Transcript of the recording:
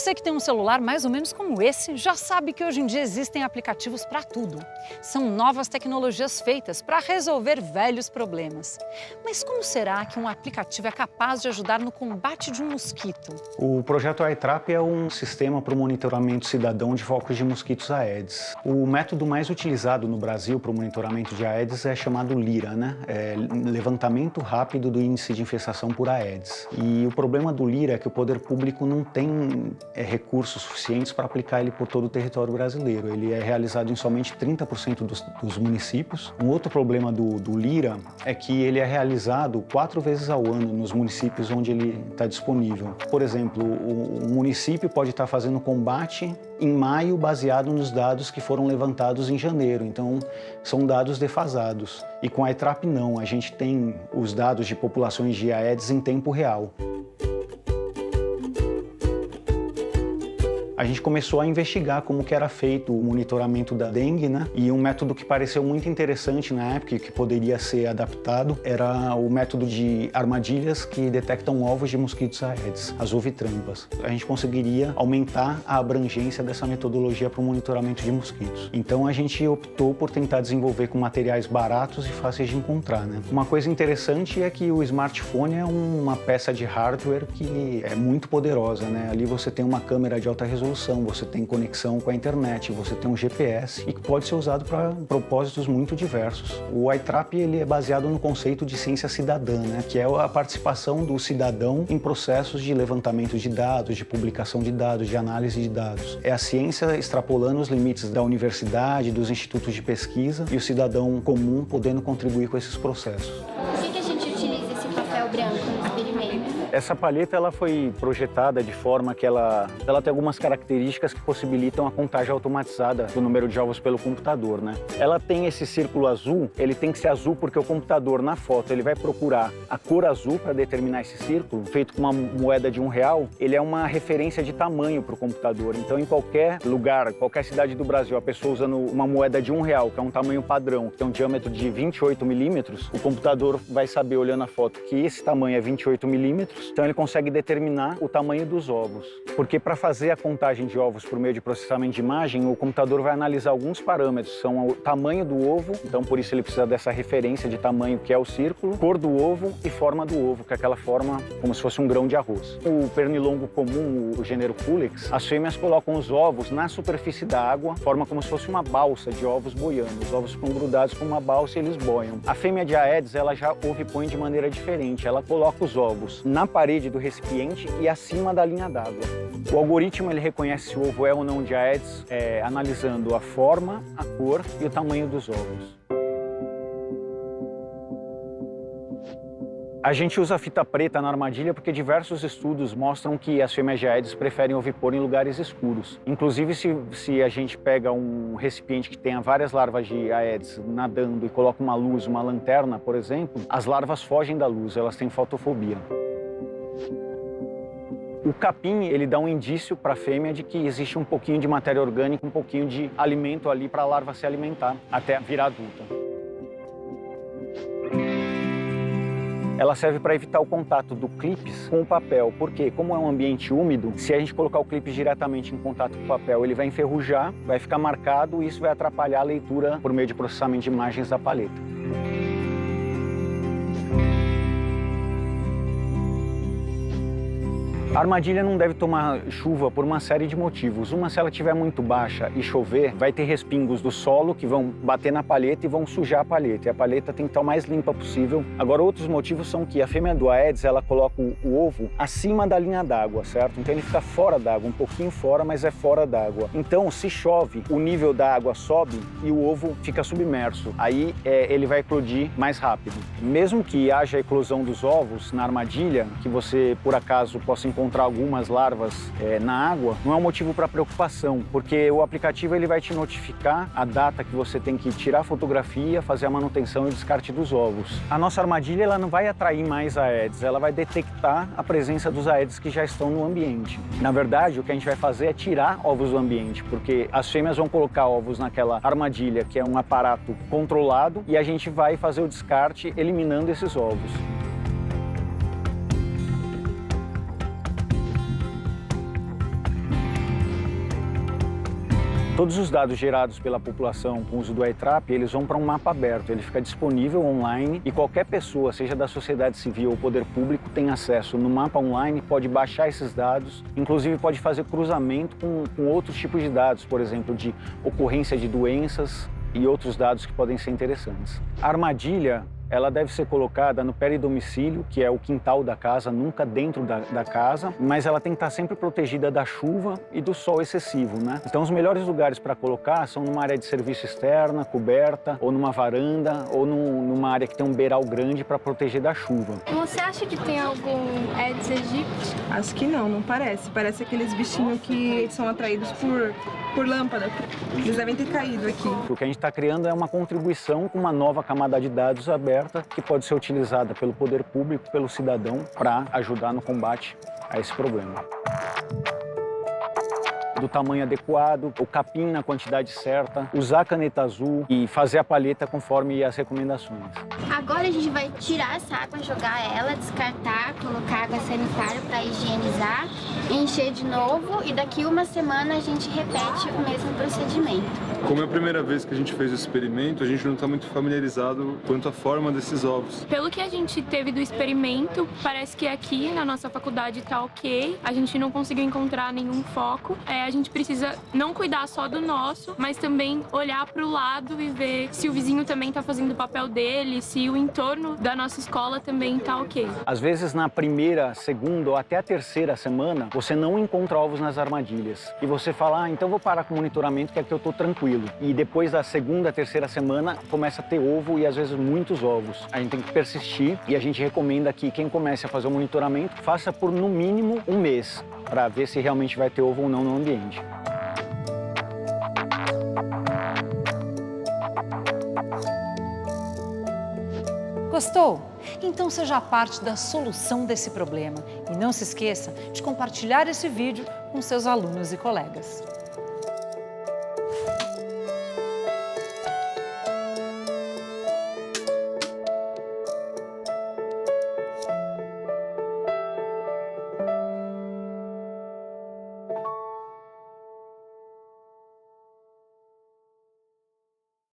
Você que tem um celular mais ou menos como esse, já sabe que hoje em dia existem aplicativos para tudo. São novas tecnologias feitas para resolver velhos problemas. Mas como será que um aplicativo é capaz de ajudar no combate de um mosquito? O projeto iTrap é um sistema para o monitoramento cidadão de focos de mosquitos Aedes. O método mais utilizado no Brasil para o monitoramento de Aedes é chamado LIRA, né? É levantamento rápido do índice de infestação por Aedes. E o problema do LIRA é que o poder público não tem recursos suficientes para aplicar ele por todo o território brasileiro. Ele é realizado em somente 30% dos municípios. Um outro problema do LIRA é que ele é realizado 4 vezes ao ano nos municípios onde ele está disponível. Por exemplo, o município pode estar fazendo combate em maio baseado nos dados que foram levantados em janeiro. Então, são dados defasados. E com a iTrap não, a gente tem os dados de populações de Aedes em tempo real. A gente começou a investigar como que era feito o monitoramento da dengue, né? E um método que pareceu muito interessante na época e que poderia ser adaptado era o método de armadilhas que detectam ovos de mosquitos Aedes, as ovitrampas. A gente conseguiria aumentar a abrangência dessa metodologia para o monitoramento de mosquitos. Então a gente optou por tentar desenvolver com materiais baratos e fáceis de encontrar, né? Uma coisa interessante é que o smartphone é uma peça de hardware que é muito poderosa, né? Ali você tem uma câmera de alta resolução, você tem conexão com a internet, você tem um GPS e que pode ser usado para propósitos muito diversos. O iTrap ele é baseado no conceito de ciência cidadã, né? Que é a participação do cidadão em processos de levantamento de dados, de publicação de dados, de análise de dados. É a ciência extrapolando os limites da universidade, dos institutos de pesquisa e o cidadão comum podendo contribuir com esses processos. Por que a gente utiliza esse papel branco no experimento? Essa palheta ela foi projetada de forma que ela tem algumas características que possibilitam a contagem automatizada do número de ovos pelo computador, né? Ela tem esse círculo azul, ele tem que ser azul porque o computador na foto ele vai procurar a cor azul para determinar esse círculo, feito com uma moeda de R$1, ele é uma referência de tamanho para o computador. Então em qualquer lugar, qualquer cidade do Brasil, a pessoa usando uma moeda de R$1, que é um tamanho padrão, que tem um diâmetro de 28 milímetros, o computador vai saber olhando a foto que esse tamanho é 28 milímetros. Então ele consegue determinar o tamanho dos ovos. Porque para fazer a contagem de ovos por meio de processamento de imagem, o computador vai analisar alguns parâmetros. São o tamanho do ovo, então por isso ele precisa dessa referência de tamanho que é o círculo, cor do ovo e forma do ovo, que é aquela forma como se fosse um grão de arroz. O pernilongo comum, o gênero Culex, as fêmeas colocam os ovos na superfície da água, forma como se fosse uma balsa de ovos boiando. Os ovos ficam grudados com uma balsa e eles boiam. A fêmea de Aedes, ela já ovipõe de maneira diferente. Ela coloca os ovos na parede do recipiente e acima da linha d'água. O algoritmo ele reconhece se o ovo é ou não de Aedes, analisando a forma, a cor e o tamanho dos ovos. A gente usa fita preta na armadilha porque diversos estudos mostram que as fêmeas de Aedes preferem ovipor em lugares escuros. Inclusive, se a gente pega um recipiente que tenha várias larvas de Aedes nadando e coloca uma luz, uma lanterna, por exemplo, as larvas fogem da luz, elas têm fotofobia. O capim, ele dá um indício para a fêmea de que existe um pouquinho de matéria orgânica, um pouquinho de alimento ali para a larva se alimentar até virar adulta. Ela serve para evitar o contato do clipes com o papel, porque como é um ambiente úmido, se a gente colocar o clipe diretamente em contato com o papel, ele vai enferrujar, vai ficar marcado e isso vai atrapalhar a leitura por meio de processamento de imagens da paleta. A armadilha não deve tomar chuva por uma série de motivos. Uma, se ela estiver muito baixa e chover, vai ter respingos do solo que vão bater na palheta e vão sujar a palheta. E a palheta tem que estar o mais limpa possível. Agora, outros motivos são que a fêmea do Aedes, ela coloca o ovo acima da linha d'água, certo? Então ele fica fora d'água, um pouquinho fora, mas é fora d'água. Então, se chove, o nível da água sobe e o ovo fica submerso. Aí ele vai eclodir mais rápido. Mesmo que haja eclosão dos ovos na armadilha, que você, por acaso, possa encontrar algumas larvas na água, não é um motivo para preocupação, porque o aplicativo ele vai te notificar a data que você tem que tirar a fotografia, fazer a manutenção e o descarte dos ovos. A nossa armadilha ela não vai atrair mais Aedes, ela vai detectar a presença dos Aedes que já estão no ambiente. Na verdade, o que a gente vai fazer é tirar ovos do ambiente, porque as fêmeas vão colocar ovos naquela armadilha, que é um aparato controlado, e a gente vai fazer o descarte eliminando esses ovos. Todos os dados gerados pela população com o uso do iTrap, eles vão para um mapa aberto, ele fica disponível online e qualquer pessoa, seja da sociedade civil ou poder público, tem acesso no mapa online, pode baixar esses dados, inclusive pode fazer cruzamento com outros tipos de dados, por exemplo, de ocorrência de doenças e outros dados que podem ser interessantes. A armadilha, ela deve ser colocada no peridomicílio, que é o quintal da casa, nunca dentro da casa, mas ela tem que estar sempre protegida da chuva e do sol excessivo, né? Então, os melhores lugares para colocar são numa área de serviço externa, coberta, ou numa varanda, ou numa área que tem um beiral grande para proteger da chuva. Você acha que tem algum Aedes aegypti? Acho que não parece. Parece aqueles bichinhos que são atraídos por lâmpada. Eles devem ter caído aqui. O que a gente está criando é uma contribuição com uma nova camada de dados aberta que pode ser utilizada pelo poder público, pelo cidadão, para ajudar no combate a esse problema. Do tamanho adequado, o capim na quantidade certa, usar a caneta azul e fazer a palheta conforme as recomendações. Agora a gente vai tirar essa água, jogar ela, descartar, colocar água sanitária para higienizar, encher de novo e daqui uma semana a gente repete o mesmo procedimento. Como é a primeira vez que a gente fez o experimento, a gente não está muito familiarizado quanto à forma desses ovos. Pelo que a gente teve do experimento, parece que aqui na nossa faculdade está ok, a gente não conseguiu encontrar nenhum foco. A gente precisa não cuidar só do nosso, mas também olhar para o lado e ver se o vizinho também está fazendo o papel dele, se o entorno da nossa escola também está ok. Às vezes, na primeira, segunda ou até a terceira semana, você não encontra ovos nas armadilhas. E você fala, então vou parar com o monitoramento, que é que eu estou tranquilo. E depois da segunda, terceira semana, começa a ter ovo e às vezes muitos ovos. A gente tem que persistir e a gente recomenda que quem comece a fazer o monitoramento, faça por no mínimo um mês, para ver se realmente vai ter ovo ou não no ambiente. Gostou? Então seja parte da solução desse problema. E não se esqueça de compartilhar esse vídeo com seus alunos e colegas.